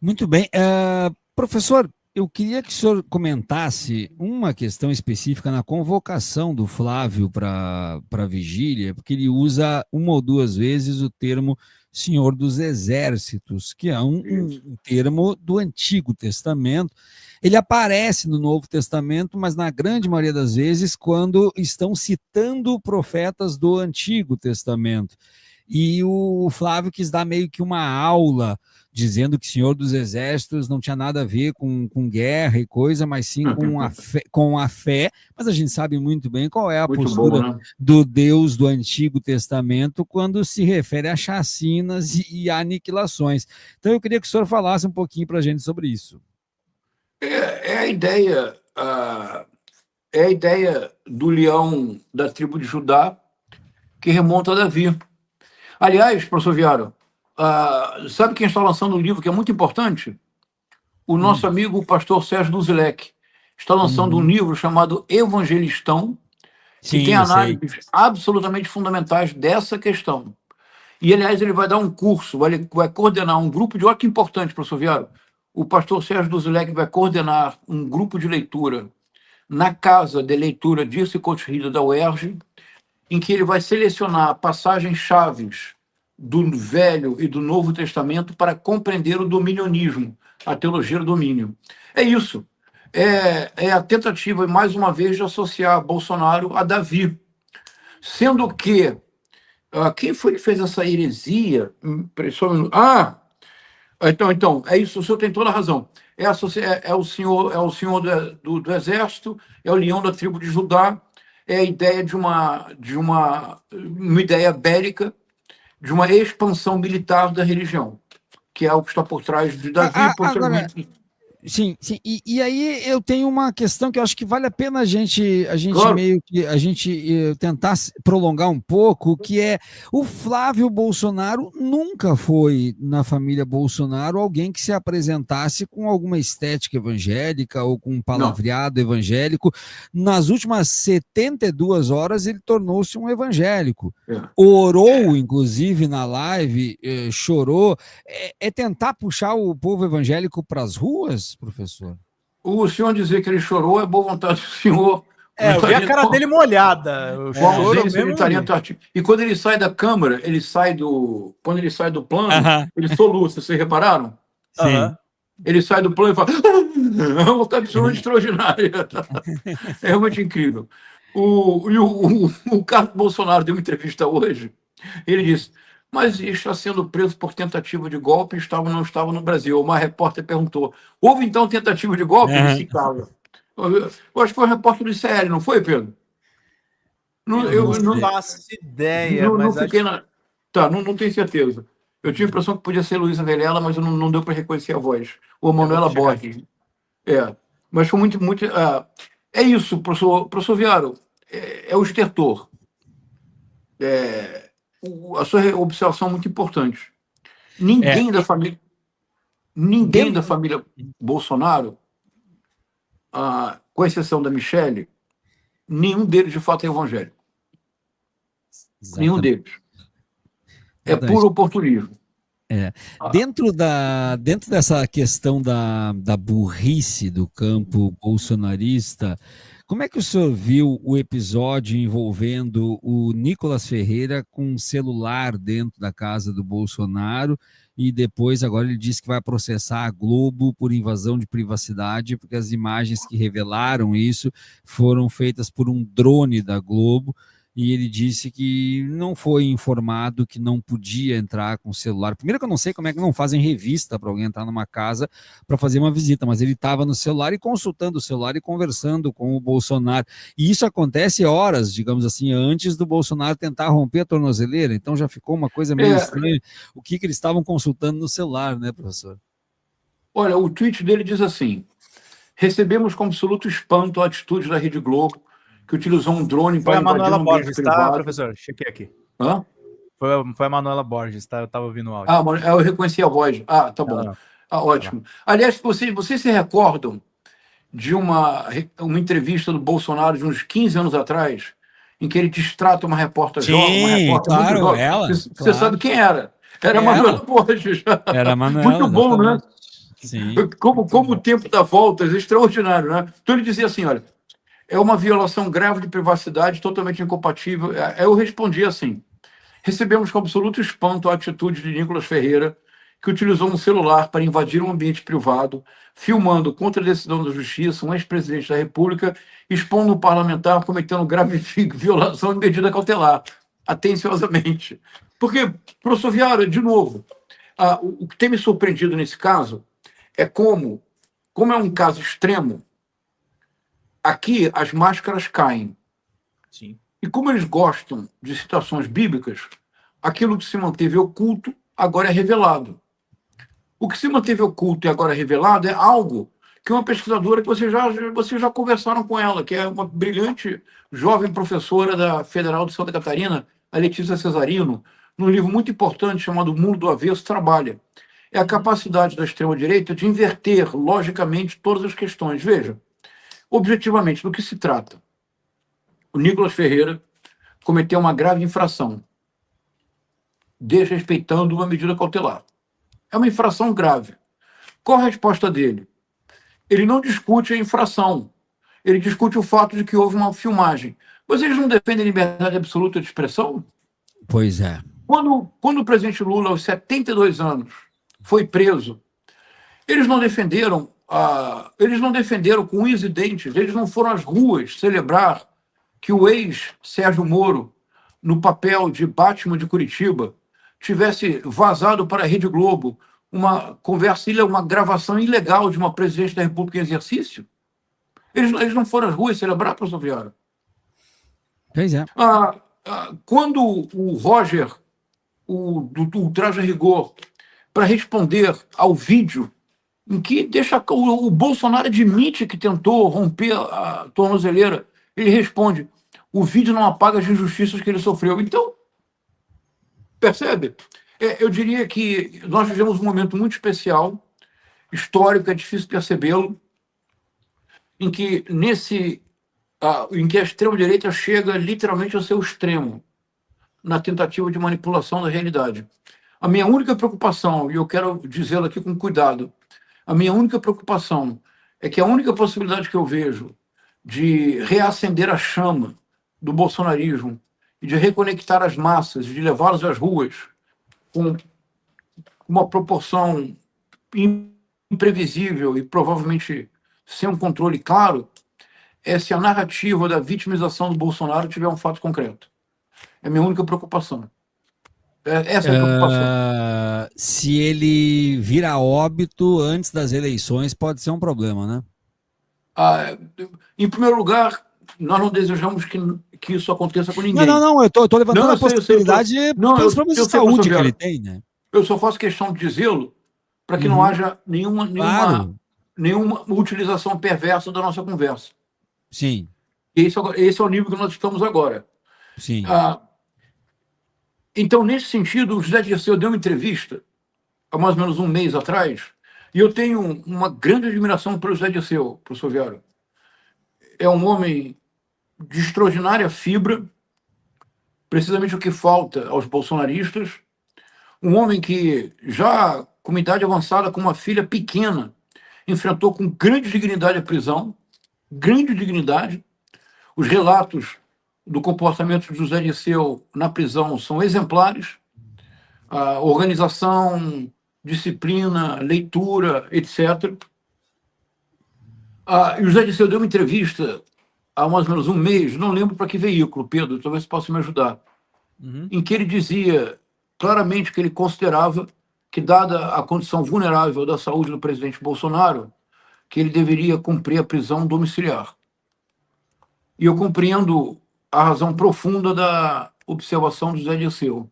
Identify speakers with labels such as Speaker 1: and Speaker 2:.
Speaker 1: Muito bem. Professor, eu queria que o senhor comentasse uma questão específica na convocação do Flávio para a vigília, porque ele usa uma ou duas vezes o termo Senhor dos Exércitos, que é um termo do Antigo Testamento. Ele aparece no Novo Testamento, mas na grande maioria das vezes quando estão citando profetas do Antigo Testamento. E o Flávio quis dar meio que uma aula, dizendo que Senhor dos Exércitos não tinha nada a ver com guerra e coisa, mas sim com a fé. Mas a gente sabe muito bem qual é a
Speaker 2: Muito
Speaker 1: postura
Speaker 2: bom, né?
Speaker 1: do Deus do Antigo Testamento quando se refere a chacinas e aniquilações. Então eu queria que o senhor falasse um pouquinho para a gente sobre isso.
Speaker 2: É a ideia, é a ideia do leão da tribo de Judá que remonta a Davi. Aliás, professor Viaro, sabe quem está lançando um livro que é muito importante? O nosso amigo o pastor Sérgio Duzilek está lançando um livro chamado Evangelistão, que
Speaker 1: Sim,
Speaker 2: tem
Speaker 1: eu sei.
Speaker 2: análises absolutamente fundamentais dessa questão. E, aliás, ele vai dar um curso, vai coordenar um grupo de... Olha que importante, professor Viaro. O pastor Sérgio Duzilek vai coordenar um grupo de leitura na Casa de Leitura Dirce Cotirrida da UERJ, em que ele vai selecionar passagens chaves do Velho e do Novo Testamento para compreender o dominionismo, a teologia do domínio. É isso. É a tentativa, mais uma vez, de associar Bolsonaro a Davi. Sendo que quem foi que fez essa heresia? Só um minuto. Então, é isso, o senhor tem toda a razão. É o senhor do exército, é o leão da tribo de Judá, é a ideia de uma ideia bélica, de uma expansão militar da religião, que é o que está por trás de Davi,
Speaker 1: Agora,
Speaker 2: posteriormente.
Speaker 1: sim, sim. E aí eu tenho uma questão que eu acho que vale a pena
Speaker 2: Claro.
Speaker 1: a gente tentar prolongar um pouco, que é o Flávio Bolsonaro nunca foi na família Bolsonaro alguém que se apresentasse com alguma estética evangélica ou com um
Speaker 2: Não.
Speaker 1: palavreado evangélico. Nas últimas 72 horas ele tornou-se um evangélico. Orou, inclusive, na live, chorou. É tentar puxar o povo evangélico para as ruas, professor?
Speaker 2: O senhor dizer que ele chorou é boa vontade do senhor.
Speaker 3: Eu vi a cara dele molhada. O
Speaker 2: Com a
Speaker 3: choro
Speaker 2: ausência de
Speaker 3: mesmo.
Speaker 2: talento artístico. E quando ele sai da câmara, quando ele sai do plano, ele soluça, vocês repararam?
Speaker 1: Sim.
Speaker 2: Ele sai do plano e fala: é uma vontade absolutamente extraordinária. É realmente incrível. O Carlos Bolsonaro deu uma entrevista hoje, ele disse: mas está sendo preso por tentativa de golpe e não estava no Brasil. Uma repórter perguntou: houve então tentativa de golpe? Ele se cala. Eu acho que foi um repórter do ICL, não foi, Pedro?
Speaker 3: Eu não faço ideia, mas
Speaker 2: não fiquei na... não tenho certeza. Eu tive a impressão que podia ser Luísa Vilela, mas não deu para reconhecer a voz. Ou Manuela Borges. Mas foi muito... é isso, professor Viaro. É o estertor. A sua observação é muito importante. Ninguém da família Bolsonaro, com exceção da Michele, nenhum deles de fato é evangélico. Exatamente. Nenhum deles. É puro oportunismo.
Speaker 1: Dentro dessa questão da burrice do campo bolsonarista, como é que o senhor viu o episódio envolvendo o Nicolas Ferreira com um celular dentro da casa do Bolsonaro e depois agora ele disse que vai processar a Globo por invasão de privacidade porque as imagens que revelaram isso foram feitas por um drone da Globo e ele disse que não foi informado que não podia entrar com o celular. Primeiro que eu não sei como é que não fazem revista para alguém entrar numa casa para fazer uma visita, mas ele estava no celular e consultando o celular e conversando com o Bolsonaro. E isso acontece horas, digamos assim, antes do Bolsonaro tentar romper a tornozeleira. Então já ficou uma coisa meio estranha. O que eles estavam consultando no celular, né, professor?
Speaker 2: Olha, o tweet dele diz assim: recebemos com absoluto espanto a atitude da Rede Globo, que utilizou um drone para invadir um ambiente privado.
Speaker 3: Professor? Chequei aqui.
Speaker 2: Hã?
Speaker 3: Foi a Manuela Borges, tá? Eu estava ouvindo o áudio.
Speaker 2: Eu reconheci a voz. Tá bom. Ótimo. Aliás, vocês se recordam de uma entrevista do Bolsonaro de uns 15 anos atrás, em que ele distrata uma repórter jovem, uma repórter
Speaker 1: claro,
Speaker 2: muito jovem.
Speaker 1: Ela.
Speaker 2: Você sabe quem era? Era a Manuela Borges.
Speaker 1: Era a Manuela.
Speaker 2: Muito bom, exatamente. Né?
Speaker 1: Sim.
Speaker 2: Como o tempo dá voltas, é extraordinário, né? Então ele dizia assim, olha, é uma violação grave de privacidade, totalmente incompatível. Eu respondi assim, recebemos com absoluto espanto a atitude de Nicolas Ferreira, que utilizou um celular para invadir um ambiente privado, filmando contra a decisão da Justiça um ex-presidente da República, expondo um parlamentar cometendo grave violação de medida cautelar, atenciosamente. Porque, professor Vieira, de novo, o que tem me surpreendido nesse caso é como é um caso extremo, aqui as máscaras caem.
Speaker 3: Sim.
Speaker 2: E como eles gostam de citações bíblicas, aquilo que se manteve oculto agora é revelado. O que se manteve oculto e agora é revelado é algo que uma pesquisadora que vocês já conversaram com ela, que é uma brilhante jovem professora da Federal de Santa Catarina, a Letícia Cesarino, num livro muito importante chamado Mundo do Avesso, trabalha. É a capacidade da extrema-direita de inverter, logicamente, todas as questões. Veja, objetivamente, do que se trata? O Nicolas Ferreira cometeu uma grave infração, desrespeitando uma medida cautelar. É uma infração grave. Qual a resposta dele? Ele não discute a infração. Ele discute o fato de que houve uma filmagem. Mas eles não defendem liberdade absoluta de expressão?
Speaker 1: Pois é.
Speaker 2: Quando o presidente Lula, aos 72 anos, foi preso, eles não defenderam com unhas e dentes, eles não foram às ruas celebrar que o ex-Sérgio Moro, no papel de Batman de Curitiba, tivesse vazado para a Rede Globo uma conversa, uma gravação ilegal de uma presidente da República em exercício? Eles não foram às ruas celebrar, professor Vieira?
Speaker 1: Pois é.
Speaker 2: Quando o Roger, do Traje a Rigor, para responder ao vídeo em que deixa o Bolsonaro admite que tentou romper a tornozeleira, ele responde: o vídeo não apaga as injustiças que ele sofreu. Então, percebe? Eu diria que nós vivemos um momento muito especial, histórico, é difícil percebê-lo, em que a extrema-direita chega literalmente ao seu extremo na tentativa de manipulação da realidade. A minha única preocupação, e eu quero dizê-lo aqui com cuidado, a minha única preocupação é que a única possibilidade que eu vejo de reacender a chama do bolsonarismo e de reconectar as massas, de levá-las às ruas com uma proporção imprevisível e provavelmente sem um controle claro, é se a narrativa da vitimização do Bolsonaro tiver um fato concreto. É a minha única preocupação. Essa é a preocupação.
Speaker 1: Se ele vir a óbito antes das eleições, pode ser um problema, né?
Speaker 2: Em primeiro lugar, nós não desejamos que isso aconteça com ninguém.
Speaker 1: Não, eu tô levantando a possibilidade pelos problemas de saúde que ele tem, né?
Speaker 2: Eu só faço questão de dizê-lo para que não haja nenhuma utilização perversa da nossa conversa.
Speaker 1: Sim.
Speaker 2: Esse é o nível que nós estamos agora.
Speaker 1: Sim.
Speaker 2: Então, nesse sentido, o José Dirceu deu uma entrevista há mais ou menos um mês atrás, e eu tenho uma grande admiração pelo José Dirceu, professor Vieira. É um homem de extraordinária fibra, precisamente o que falta aos bolsonaristas, um homem que, já com uma idade avançada, com uma filha pequena, enfrentou com grande dignidade a prisão, grande dignidade. Os relatos do comportamento de José Dirceu na prisão são exemplares. A organização, disciplina, leitura, etc. E o José Dirceu deu uma entrevista há mais ou menos um mês, não lembro para que veículo, Pedro, talvez você possa me ajudar, em que ele dizia claramente que ele considerava que, dada a condição vulnerável da saúde do presidente Bolsonaro, que ele deveria cumprir a prisão domiciliar. E eu compreendo a razão profunda da observação do José Dirceu.